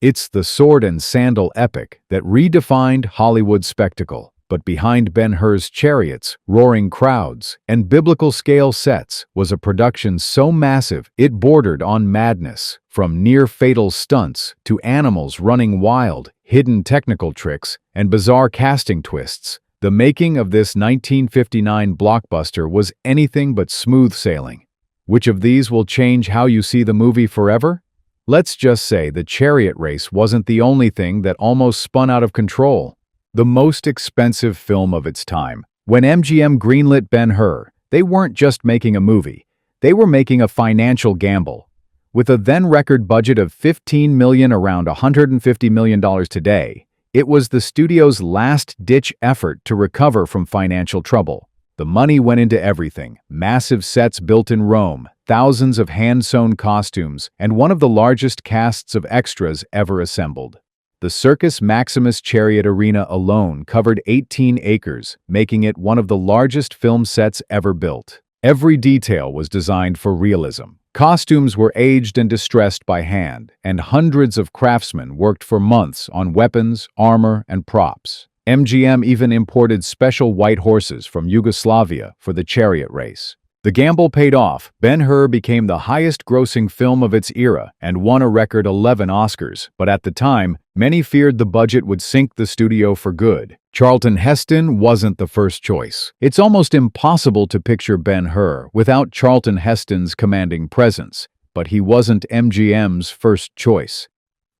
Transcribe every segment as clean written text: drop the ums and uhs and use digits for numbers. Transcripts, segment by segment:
It's the sword and sandal epic that redefined Hollywood spectacle. But behind Ben-Hur's chariots, roaring crowds, and biblical-scale sets was a production so massive it bordered on madness. From near-fatal stunts to animals running wild, hidden technical tricks, and bizarre casting twists, the making of this 1959 blockbuster was anything but smooth sailing. Which of these will change how you see the movie forever? Let's just say the chariot race wasn't the only thing that almost spun out of control. The most expensive film of its time. When MGM greenlit Ben-Hur, they weren't just making a movie. They were making a financial gamble. With a then-record budget of $15 million, around $150 million today, it was the studio's last-ditch effort to recover from financial trouble. The money went into everything: massive sets built in Rome, thousands of hand-sewn costumes, and one of the largest casts of extras ever assembled. The Circus Maximus Chariot Arena alone covered 18 acres, making it one of the largest film sets ever built. Every detail was designed for realism. Costumes were aged and distressed by hand, and hundreds of craftsmen worked for months on weapons, armor, and props. MGM even imported special white horses from Yugoslavia for the chariot race. The gamble paid off. Ben-Hur became the highest-grossing film of its era and won a record 11 Oscars, but at the time, many feared the budget would sink the studio for good. Charlton Heston wasn't the first choice. It's almost impossible to picture Ben-Hur without Charlton Heston's commanding presence, but he wasn't MGM's first choice.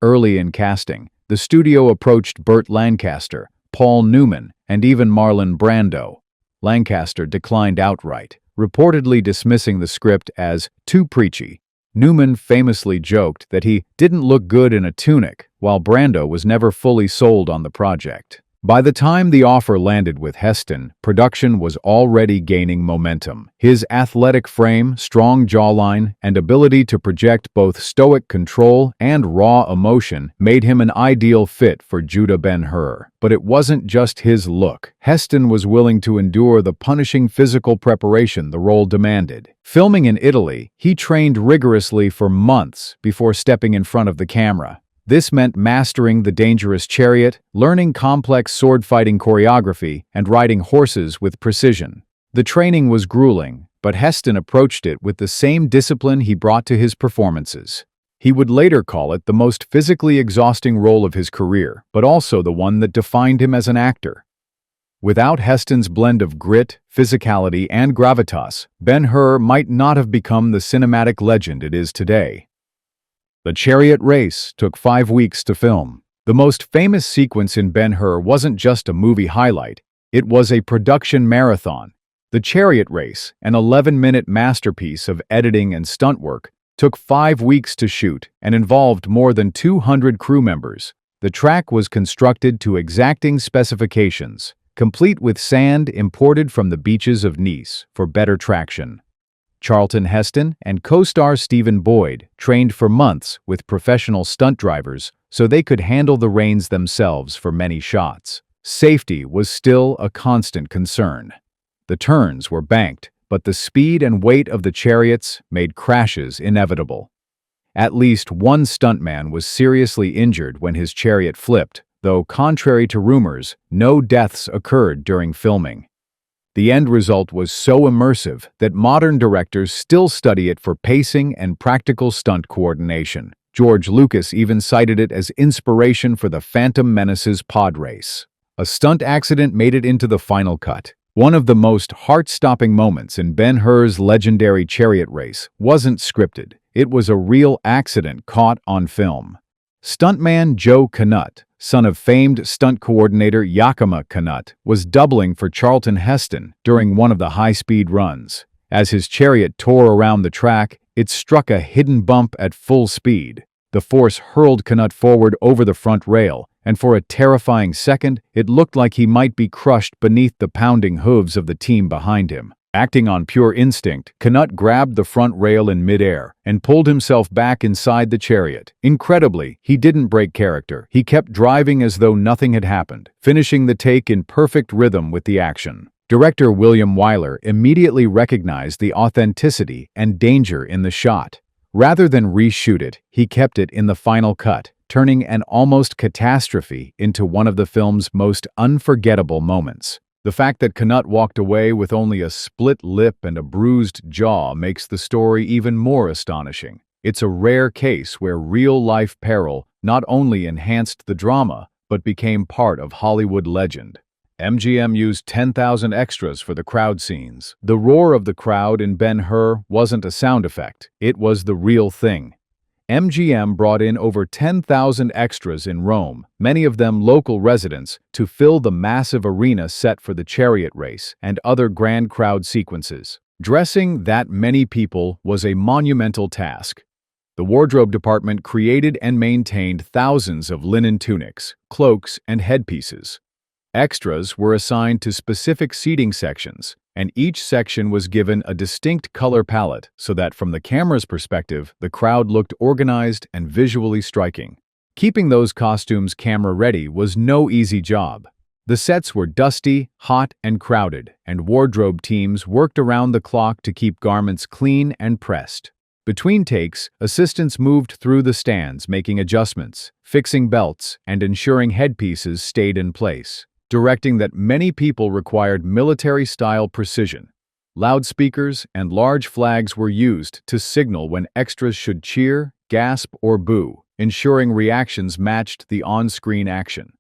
Early in casting, the studio approached Burt Lancaster, Paul Newman, and even Marlon Brando. Lancaster declined outright, reportedly dismissing the script as too preachy. Newman famously joked that he didn't look good in a tunic, while Brando was never fully sold on the project. By the time the offer landed with Heston, production was already gaining momentum. His athletic frame, strong jawline, and ability to project both stoic control and raw emotion made him an ideal fit for Judah Ben-Hur. But it wasn't just his look. Heston was willing to endure the punishing physical preparation the role demanded. Filming in Italy, he trained rigorously for months before stepping in front of the camera. This meant mastering the dangerous chariot, learning complex sword-fighting choreography, and riding horses with precision. The training was grueling, but Heston approached it with the same discipline he brought to his performances. He would later call it the most physically exhausting role of his career, but also the one that defined him as an actor. Without Heston's blend of grit, physicality, and gravitas, Ben-Hur might not have become the cinematic legend it is today. The chariot race took 5 weeks to film. The most famous sequence in Ben-Hur wasn't just a movie highlight, it was a production marathon. The chariot race, an 11-minute masterpiece of editing and stunt work, took 5 weeks to shoot and involved more than 200 crew members. The track was constructed to exacting specifications, complete with sand imported from the beaches of Nice for better traction. Charlton Heston and co-star Stephen Boyd trained for months with professional stunt drivers so they could handle the reins themselves for many shots. Safety was still a constant concern. The turns were banked, but the speed and weight of the chariots made crashes inevitable. At least one stuntman was seriously injured when his chariot flipped, though contrary to rumors, no deaths occurred during filming. The end result was so immersive that modern directors still study it for pacing and practical stunt coordination. George Lucas even cited it as inspiration for the Phantom Menace's pod race. A stunt accident made it into the final cut. One of the most heart-stopping moments in Ben-Hur's legendary chariot race wasn't scripted. It was a real accident caught on film. Stuntman Joe Canut, son of famed stunt coordinator Yakima Canut, was doubling for Charlton Heston during one of the high-speed runs. As his chariot tore around the track, it struck a hidden bump at full speed. The force hurled Canut forward over the front rail, and for a terrifying second, it looked like he might be crushed beneath the pounding hooves of the team behind him. Acting on pure instinct, Canut grabbed the front rail in midair and pulled himself back inside the chariot. Incredibly, he didn't break character. He kept driving as though nothing had happened, finishing the take in perfect rhythm with the action. Director William Wiler immediately recognized the authenticity and danger in the shot. Rather than reshoot it, he kept it in the final cut. turning an almost catastrophe into one of the film's most unforgettable moments. The fact that Knut walked away with only a split lip and a bruised jaw makes the story even more astonishing. It's a rare case where real-life peril not only enhanced the drama, but became part of Hollywood legend. MGM used 10,000 extras for the crowd scenes. The roar of the crowd in Ben-Hur wasn't a sound effect, it was the real thing. MGM brought in over 10,000 extras in Rome, many of them local residents, to fill the massive arena set for the chariot race and other grand crowd sequences. Dressing that many people was a monumental task. The wardrobe department created and maintained thousands of linen tunics, cloaks, and headpieces. Extras were assigned to specific seating sections, and each section was given a distinct color palette so that from the camera's perspective, the crowd looked organized and visually striking. Keeping those costumes camera-ready was no easy job. The sets were dusty, hot, and crowded, and wardrobe teams worked around the clock to keep garments clean and pressed. Between takes, assistants moved through the stands making adjustments, fixing belts, and ensuring headpieces stayed in place, directing that many people required military-style precision. Loudspeakers and large flags were used to signal when extras should cheer, gasp, or boo, ensuring reactions matched the on-screen action.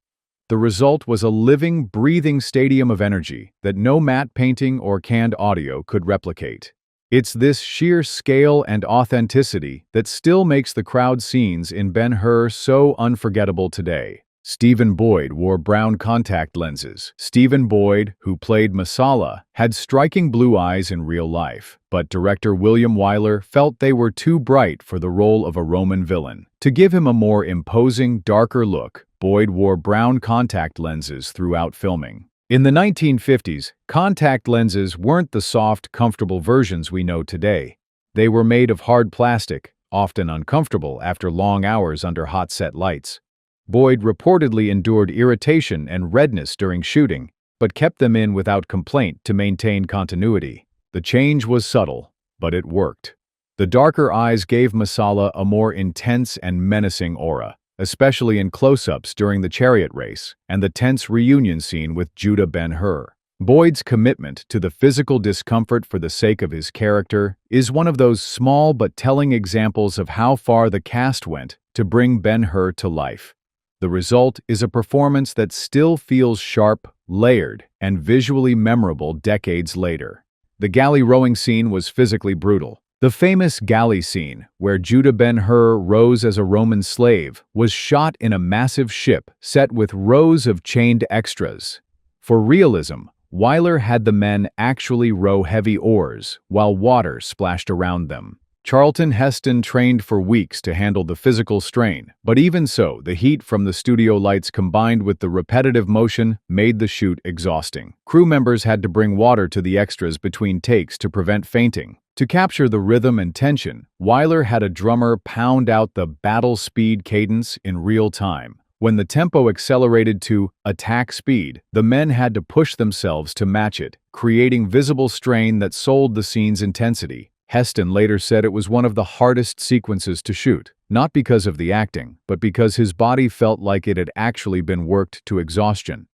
The result was a living, breathing stadium of energy that no matte painting or canned audio could replicate. It's this sheer scale and authenticity that still makes the crowd scenes in Ben-Hur so unforgettable today. Stephen Boyd wore brown contact lenses. Stephen Boyd, who played Masala, had striking blue eyes in real life, but director William Wiler felt they were too bright for the role of a Roman villain. To give him a more imposing, darker look, Boyd wore brown contact lenses throughout filming. In the 1950s, contact lenses weren't the soft, comfortable versions we know today. They were made of hard plastic, often uncomfortable after long hours under hot set lights. Boyd reportedly endured irritation and redness during shooting, but kept them in without complaint to maintain continuity. The change was subtle, but it worked. The darker eyes gave Masala a more intense and menacing aura, especially in close-ups during the chariot race and the tense reunion scene with Judah Ben-Hur. Boyd's commitment to the physical discomfort for the sake of his character is one of those small but telling examples of how far the cast went to bring Ben-Hur to life. The result is a performance that still feels sharp, layered, and visually memorable decades later. The galley rowing scene was physically brutal. The famous galley scene, where Judah Ben-Hur rose as a Roman slave, was shot in a massive ship set with rows of chained extras. For realism, Wiler had the men actually row heavy oars, while water splashed around them. Charlton Heston trained for weeks to handle the physical strain, but even so, the heat from the studio lights combined with the repetitive motion made the shoot exhausting. Crew members had to bring water to the extras between takes to prevent fainting. To capture the rhythm and tension, Wiler had a drummer pound out the battle speed cadence in real time. When the tempo accelerated to attack speed, the men had to push themselves to match it, creating visible strain that sold the scene's intensity. Heston later said it was one of the hardest sequences to shoot, not because of the acting, but because his body felt like it had actually been worked to exhaustion.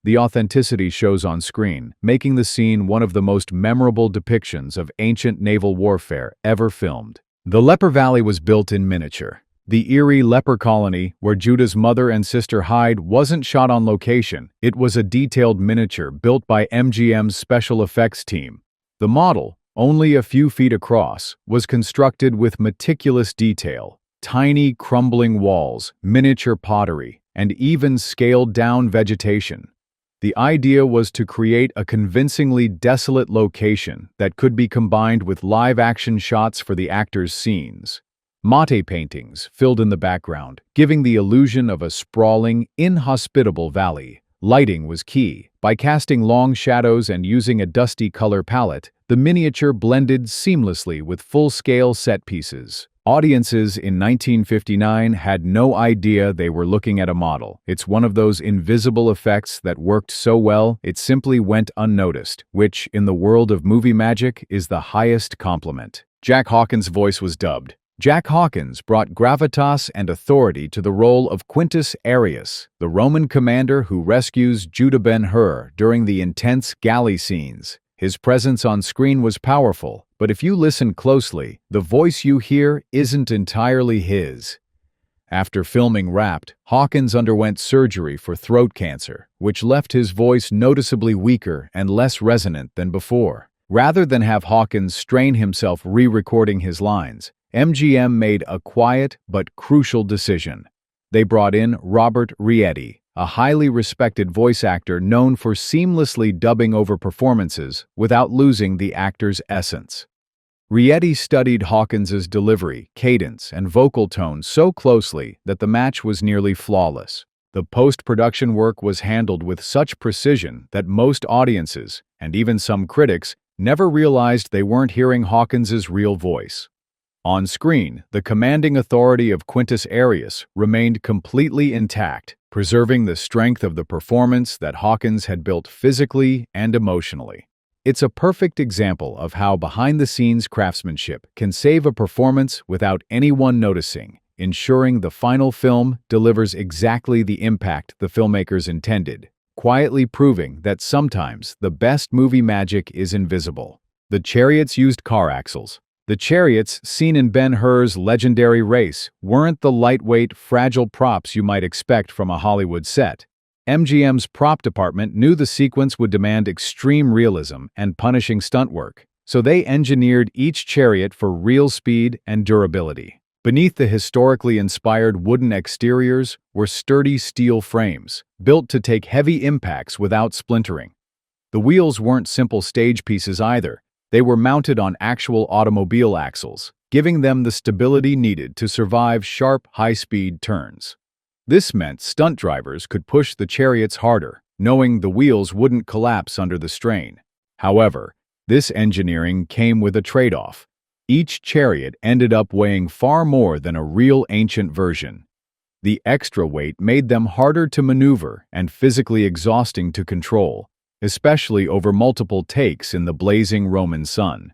The authenticity shows on screen, making the scene one of the most memorable depictions of ancient naval warfare ever filmed. The Leper Valley was built in miniature. The eerie leper colony, where Judah's mother and sister hide, wasn't shot on location. It was a detailed miniature built by MGM's special effects team. The model, only a few feet across, was constructed with meticulous detail. Tiny, crumbling walls, miniature pottery, and even scaled-down vegetation. The idea was to create a convincingly desolate location that could be combined with live-action shots for the actors' scenes. Mate paintings filled in the background, giving the illusion of a sprawling, inhospitable valley. Lighting was key. By casting long shadows and using a dusty color palette, the miniature blended seamlessly with full-scale set pieces. Audiences in 1959 had no idea they were looking at a model. It's one of those invisible effects that worked so well it simply went unnoticed, which, in the world of movie magic, is the highest compliment. Jack Hawkins' voice was dubbed. Jack Hawkins brought gravitas and authority to the role of Quintus Arrius, the Roman commander who rescues Judah Ben-Hur during the intense galley scenes. His presence on screen was powerful, but if you listen closely, the voice you hear isn't entirely his. After filming Wrapped, Hawkins underwent surgery for throat cancer, which left his voice noticeably weaker and less resonant than before. Rather than have Hawkins strain himself re-recording his lines, MGM made a quiet but crucial decision. They brought in Robert Rietti, a highly respected voice actor known for seamlessly dubbing over performances without losing the actor's essence. Rietti studied Hawkins's delivery, cadence, and vocal tone so closely that the match was nearly flawless. The post-production work was handled with such precision that most audiences, and even some critics, never realized they weren't hearing Hawkins's real voice. On screen, the commanding authority of Quintus Arrius remained completely intact, preserving the strength of the performance that Hawkins had built physically and emotionally. It's a perfect example of how behind-the-scenes craftsmanship can save a performance without anyone noticing, ensuring the final film delivers exactly the impact the filmmakers intended, quietly proving that sometimes the best movie magic is invisible. The chariots used car axles. The chariots seen in Ben-Hur's legendary race weren't the lightweight, fragile props you might expect from a Hollywood set. MGM's prop department knew the sequence would demand extreme realism and punishing stunt work, so they engineered each chariot for real speed and durability. Beneath the historically inspired wooden exteriors were sturdy steel frames, built to take heavy impacts without splintering. The wheels weren't simple stage pieces either. They were mounted on actual automobile axles, giving them the stability needed to survive sharp, high-speed turns. This meant stunt drivers could push the chariots harder, knowing the wheels wouldn't collapse under the strain. However, this engineering came with a trade-off. Each chariot ended up weighing far more than a real ancient version. The extra weight made them harder to maneuver and physically exhausting to control, especially over multiple takes in the blazing Roman sun.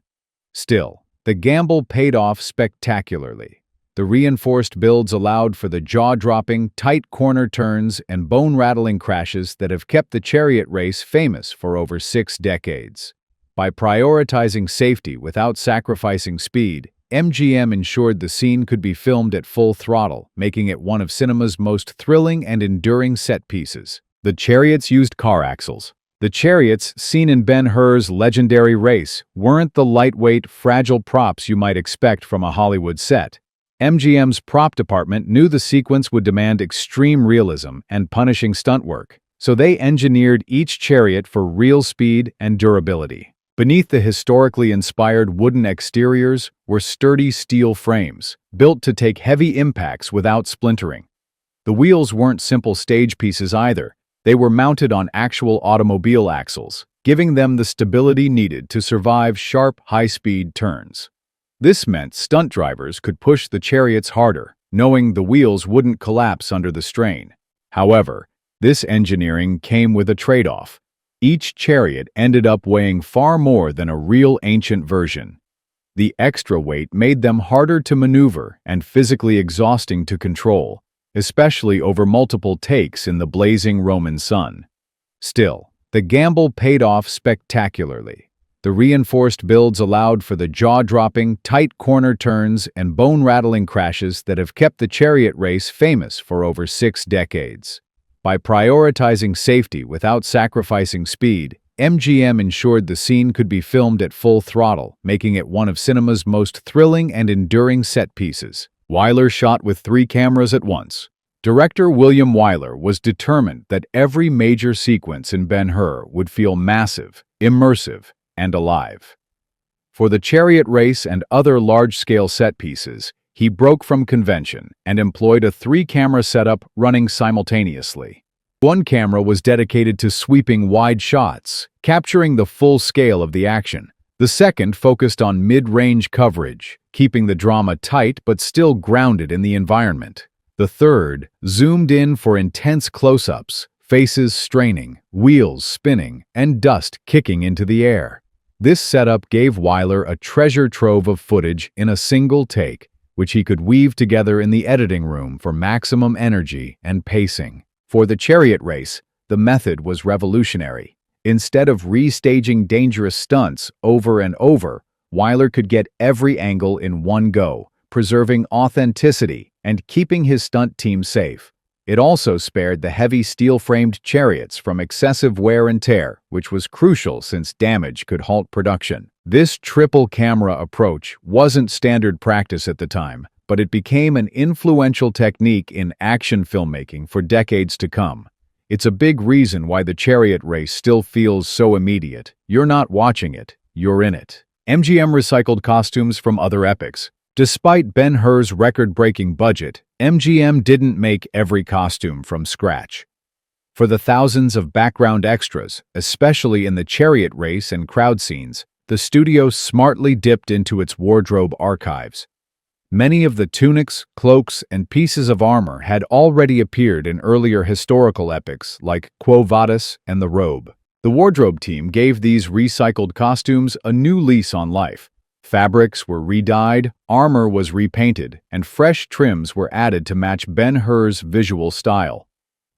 Still, the gamble paid off spectacularly. The reinforced builds allowed for the jaw-dropping, tight corner turns and bone-rattling crashes that have kept the chariot race famous for over 6 decades. By prioritizing safety without sacrificing speed, MGM ensured the scene could be filmed at full throttle, making it one of cinema's most thrilling and enduring set pieces. The chariots used car axles. The chariots seen in Ben-Hur's legendary race weren't the lightweight, fragile props you might expect from a Hollywood set. MGM's prop department knew the sequence would demand extreme realism and punishing stunt work, so they engineered each chariot for real speed and durability. Beneath the historically inspired wooden exteriors were sturdy steel frames, built to take heavy impacts without splintering. The wheels weren't simple stage pieces either. They were mounted on actual automobile axles, giving them the stability needed to survive sharp, high-speed turns. This meant stunt drivers could push the chariots harder, knowing the wheels wouldn't collapse under the strain. However, this engineering came with a trade-off. Each chariot ended up weighing far more than a real ancient version. The extra weight made them harder to maneuver and physically exhausting to control, especially over multiple takes in the blazing Roman sun. Still, the gamble paid off spectacularly. The reinforced builds allowed for the jaw-dropping, tight corner turns and bone-rattling crashes that have kept the chariot race famous for over 6 decades. By prioritizing safety without sacrificing speed, MGM ensured the scene could be filmed at full throttle, making it one of cinema's most thrilling and enduring set pieces. Wiler shot with 3 cameras at once. Director William Wiler was determined that every major sequence in Ben-Hur would feel massive, immersive, and alive. For the chariot race and other large-scale set pieces, he broke from convention and employed a 3-camera setup running simultaneously. One camera was dedicated to sweeping wide shots, capturing the full scale of the action. The second focused on mid-range coverage, keeping the drama tight but still grounded in the environment. The third zoomed in for intense close-ups, faces straining, wheels spinning, and dust kicking into the air. This setup gave Wiler a treasure trove of footage in a single take, which he could weave together in the editing room for maximum energy and pacing. For the chariot race, the method was revolutionary. Instead of restaging dangerous stunts over and over, Wiler could get every angle in one go, preserving authenticity and keeping his stunt team safe. It also spared the heavy steel-framed chariots from excessive wear and tear, which was crucial since damage could halt production. This triple-camera approach wasn't standard practice at the time, but it became an influential technique in action filmmaking for decades to come. It's a big reason why the chariot race still feels so immediate. You're not watching it, you're in it. MGM recycled costumes from other epics. Despite Ben-Hur's record-breaking budget, MGM didn't make every costume from scratch. For the thousands of background extras, especially in the chariot race and crowd scenes, the studio smartly dipped into its wardrobe archives. Many of the tunics, cloaks, and pieces of armor had already appeared in earlier historical epics like Quo Vadis and The Robe. The wardrobe team gave these recycled costumes a new lease on life. Fabrics were re-dyed, armor was repainted, and fresh trims were added to match Ben-Hur's visual style.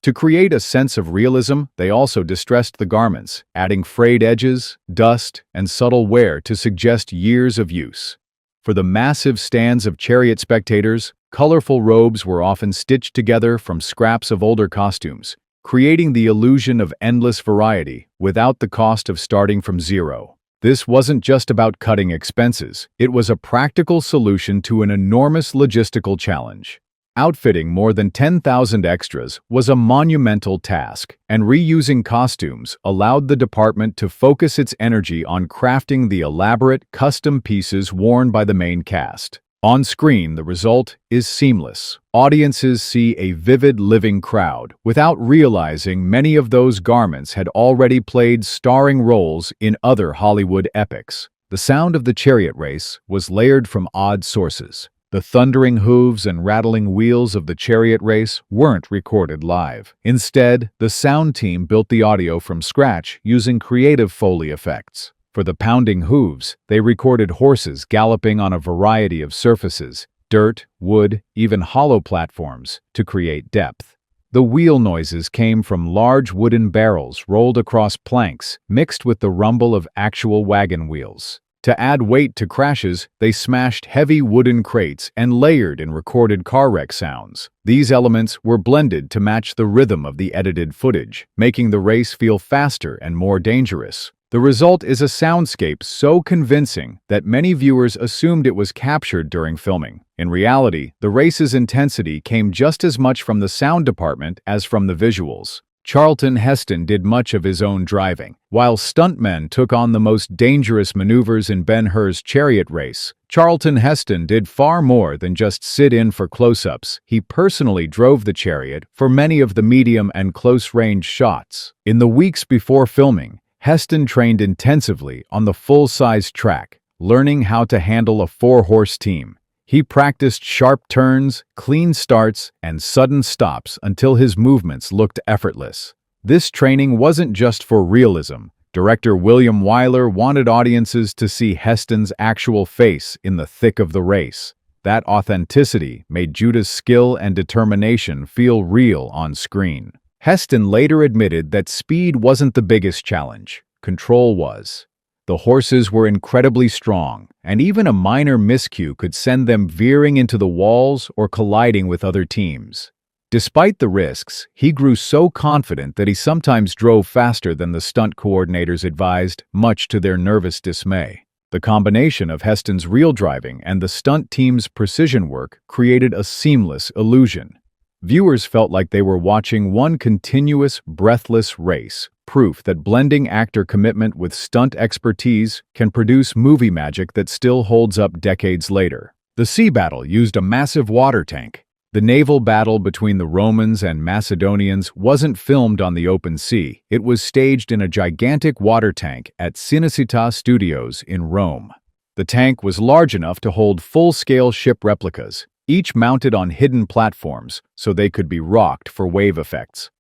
To create a sense of realism, they also distressed the garments, adding frayed edges, dust, and subtle wear to suggest years of use. For the massive stands of chariot spectators, colorful robes were often stitched together from scraps of older costumes, creating the illusion of endless variety without the cost of starting from zero. This wasn't just about cutting expenses, it was a practical solution to an enormous logistical challenge. Outfitting more than 10,000 extras was a monumental task, and reusing costumes allowed the department to focus its energy on crafting the elaborate, custom pieces worn by the main cast. On screen, the result is seamless. Audiences see a vivid, living crowd without realizing many of those garments had already played starring roles in other Hollywood epics. The sound of the chariot race was layered from odd sources. The thundering hooves and rattling wheels of the chariot race weren't recorded live. Instead, the sound team built the audio from scratch using creative Foley effects. For the pounding hooves, they recorded horses galloping on a variety of surfaces, dirt, wood, even hollow platforms, to create depth. The wheel noises came from large wooden barrels rolled across planks, mixed with the rumble of actual wagon wheels. To add weight to crashes, they smashed heavy wooden crates and layered in recorded car wreck sounds. These elements were blended to match the rhythm of the edited footage, making the race feel faster and more dangerous. The result is a soundscape so convincing that many viewers assumed it was captured during filming. In reality, the race's intensity came just as much from the sound department as from the visuals. Charlton Heston did much of his own driving. While stuntmen took on the most dangerous maneuvers in Ben-Hur's chariot race, Charlton Heston did far more than just sit in for close-ups. He personally drove the chariot for many of the medium and close-range shots. In the weeks before filming, Heston trained intensively on the full-size track, learning how to handle a four-horse team. He practiced sharp turns, clean starts, and sudden stops until his movements looked effortless. This training wasn't just for realism. Director William Wiler wanted audiences to see Heston's actual face in the thick of the race. That authenticity made Judah's skill and determination feel real on screen. Heston later admitted that speed wasn't the biggest challenge. Control was. The horses were incredibly strong, and even a minor miscue could send them veering into the walls or colliding with other teams. Despite the risks, he grew so confident that he sometimes drove faster than the stunt coordinators advised, much to their nervous dismay. The combination of Heston's real driving and the stunt team's precision work created a seamless illusion. Viewers felt like they were watching one continuous, breathless race, proof that blending actor commitment with stunt expertise can produce movie magic that still holds up decades later. The sea battle used a massive water tank. The naval battle between the Romans and Macedonians wasn't filmed on the open sea. It was staged in a gigantic water tank at Cinecittà Studios in Rome. The tank was large enough to hold full-scale ship replicas, each mounted on hidden platforms so they could be rocked for wave effects.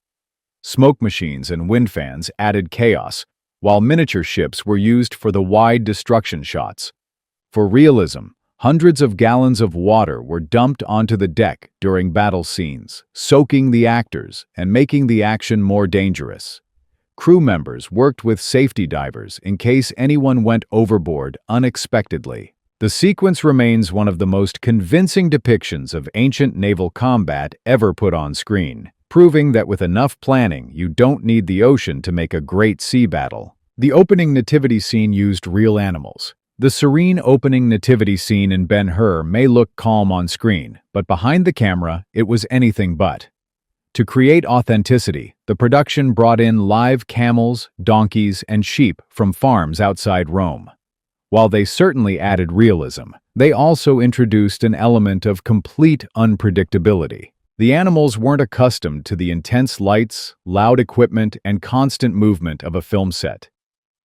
Smoke machines and wind fans added chaos, while miniature ships were used for the wide destruction shots. For realism, Hundreds of gallons of water were dumped onto the deck during battle scenes, soaking the actors and making the action more dangerous. Crew members worked with safety divers in case anyone went overboard unexpectedly. The sequence remains one of the most convincing depictions of ancient naval combat ever put on screen, proving that with enough planning, you don't need the ocean to make a great sea battle. The opening nativity scene used real animals. The serene opening nativity scene in Ben-Hur may look calm on screen, but behind the camera, it was anything but. To create authenticity, the production brought in live camels, donkeys, and sheep from farms outside Rome. While they certainly added realism, they also introduced an element of complete unpredictability. The animals weren't accustomed to the intense lights, loud equipment, and constant movement of a film set.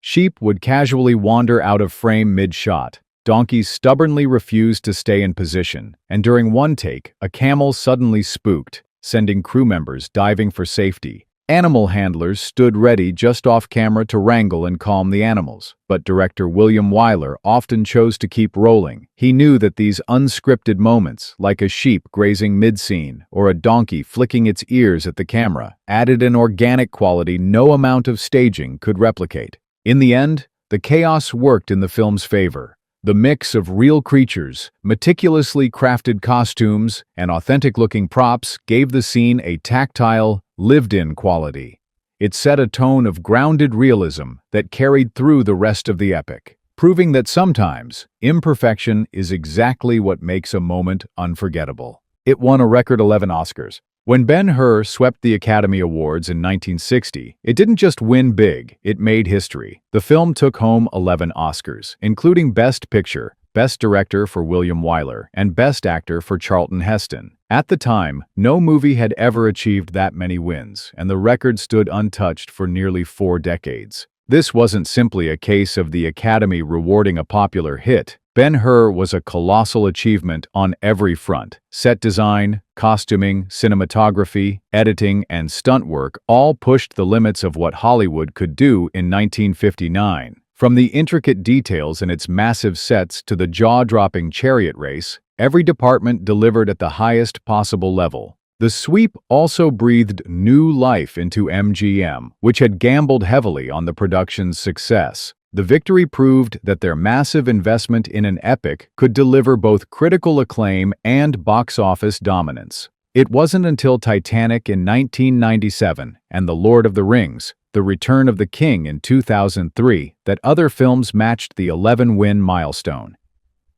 Sheep would casually wander out of frame mid-shot. Donkeys stubbornly refused to stay in position, and during one take, a camel suddenly spooked, sending crew members diving for safety. Animal handlers stood ready just off camera to wrangle and calm the animals, but director William Wiler often chose to keep rolling. He knew that these unscripted moments, like a sheep grazing mid-scene or a donkey flicking its ears at the camera, added an organic quality no amount of staging could replicate. In the end, the chaos worked in the film's favor. The mix of real creatures, meticulously crafted costumes, and authentic-looking props gave the scene a tactile, lived-in quality. It set a tone of grounded realism that carried through the rest of the epic, proving that sometimes imperfection is exactly what makes a moment unforgettable. It won a record 11 Oscars. When Ben-Hur swept the Academy Awards in 1960, it didn't just win big, it made history. The film took home 11 Oscars, including Best Picture, Best Director for William Wiler, and Best Actor for Charlton Heston. At the time, no movie had ever achieved that many wins, and the record stood untouched for nearly 4 decades. This wasn't simply a case of the Academy rewarding a popular hit. Ben-Hur was a colossal achievement on every front. Set design, costuming, cinematography, editing, and stunt work all pushed the limits of what Hollywood could do in 1959. From the intricate details in its massive sets to the jaw-dropping chariot race, every department delivered at the highest possible level. The sweep also breathed new life into MGM, which had gambled heavily on the production's success. The victory proved that their massive investment in an epic could deliver both critical acclaim and box office dominance. It wasn't until Titanic in 1997 and The Lord of the Rings, The Return of the King in 2003 that other films matched the 11-win milestone.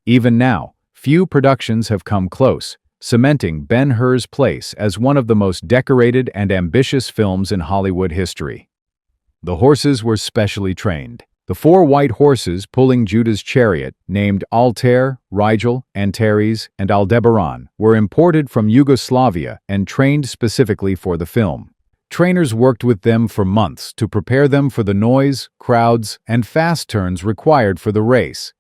Even now, few productions have come close, cementing Ben-Hur's place as one of the most decorated and ambitious films in Hollywood history. The horses were specially trained. The 4 white horses pulling Judah's chariot, named Altair, Rigel, Antares, and Aldebaran, were imported from Yugoslavia and trained specifically for the film. Trainers worked with them for months to prepare them for the noise, crowds, and fast turns required for the race.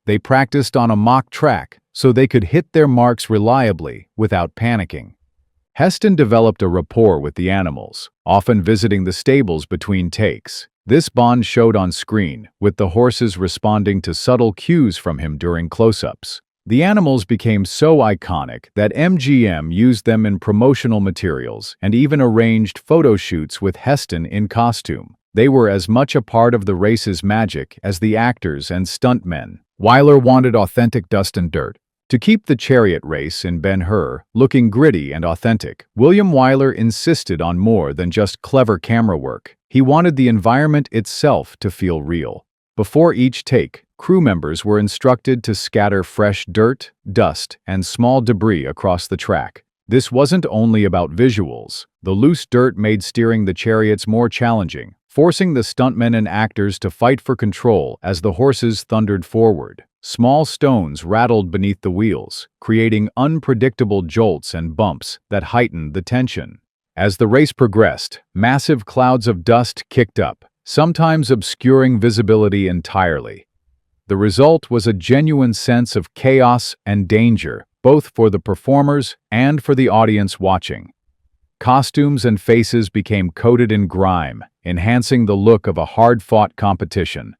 They practiced on a mock track so they could hit their marks reliably without panicking. Heston developed a rapport with the animals, often visiting the stables between takes. This bond showed on screen, with the horses responding to subtle cues from him during close-ups. The animals became so iconic that MGM used them in promotional materials and even arranged photo shoots with Heston in costume. They were as much a part of the race's magic as the actors and stuntmen. Wiler wanted authentic dust and dirt. To keep the chariot race in Ben-Hur looking gritty and authentic, William Wiler insisted on more than just clever camera work. He wanted the environment itself to feel real. Before each take, crew members were instructed to scatter fresh dirt, dust, and small debris across the track. This wasn't only about visuals. The loose dirt made steering the chariots more challenging, forcing the stuntmen and actors to fight for control as the horses thundered forward. Small stones rattled beneath the wheels, creating unpredictable jolts and bumps that heightened the tension. As the race progressed, massive clouds of dust kicked up, sometimes obscuring visibility entirely. The result was a genuine sense of chaos and danger, both for the performers and for the audience watching. Costumes and faces became coated in grime, enhancing the look of a hard-fought competition.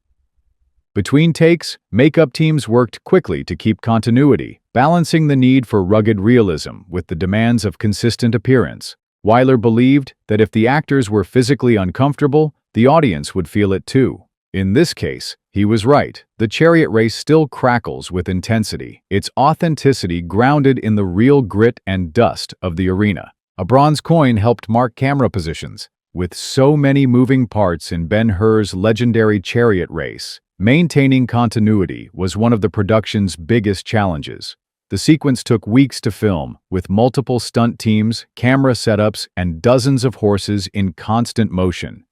Between takes, makeup teams worked quickly to keep continuity, balancing the need for rugged realism with the demands of consistent appearance. Wiler believed that if the actors were physically uncomfortable, the audience would feel it too. In this case, he was right. The chariot race still crackles with intensity, its authenticity grounded in the real grit and dust of the arena. A bronze coin helped mark camera positions. With so many moving parts in Ben-Hur's legendary chariot race, maintaining continuity was one of the production's biggest challenges. The sequence took weeks to film, with multiple stunt teams, camera setups, and dozens of horses in constant motion.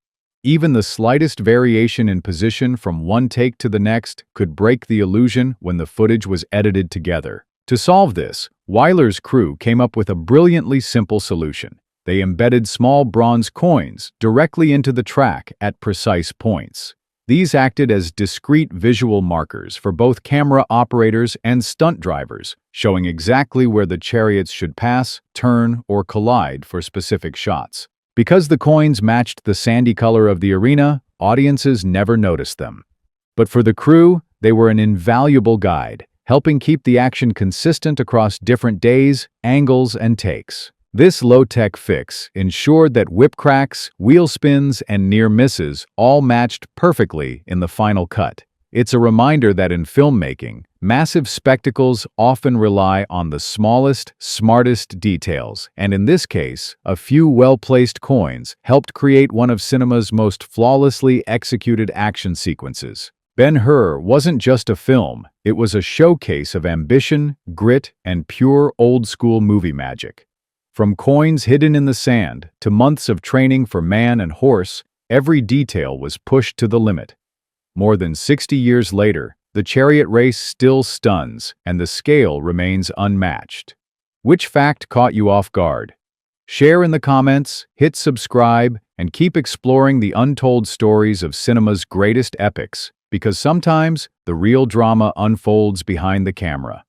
Even the slightest variation in position from one take to the next could break the illusion when the footage was edited together. To solve this, Wiler's crew came up with a brilliantly simple solution. They embedded small bronze coins directly into the track at precise points. These acted as discrete visual markers for both camera operators and stunt drivers, showing exactly where the chariots should pass, turn, or collide for specific shots. Because the coins matched the sandy color of the arena, audiences never noticed them. But for the crew, they were an invaluable guide, helping keep the action consistent across different days, angles, and takes. This low-tech fix ensured that whip cracks, wheel spins, and near misses all matched perfectly in the final cut. It's a reminder that in filmmaking, massive spectacles often rely on the smallest, smartest details, and in this case, a few well-placed coins helped create one of cinema's most flawlessly executed action sequences. Ben-Hur wasn't just a film, it was a showcase of ambition, grit, and pure old-school movie magic. From coins hidden in the sand to months of training for man and horse, every detail was pushed to the limit. More than 60 years later, the chariot race still stuns, and the scale remains unmatched. Which fact caught you off guard? Share in the comments, hit subscribe, and keep exploring the untold stories of cinema's greatest epics, because sometimes the real drama unfolds behind the camera.